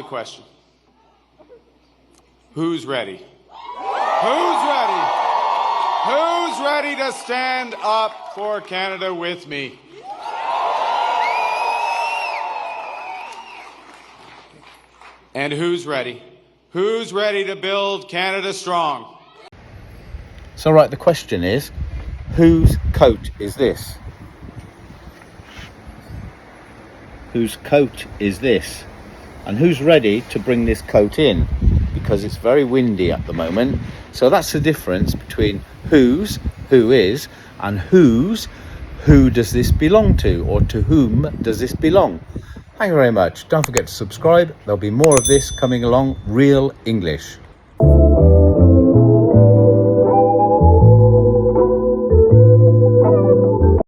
question. Who's ready? Who's ready? Who's ready to stand up for Canada with me? And who's ready? Who's ready to build Canada strong? So right, the question is, whose coat is this? Whose coat is this? And who's ready to bring this coat in? Because it's very windy at the moment. So that's the difference between whose, who is, and whose, who does this belong to, or to whom does this belong? Thank you very much. Don't forget to subscribe. There'll be more of this coming along, real English.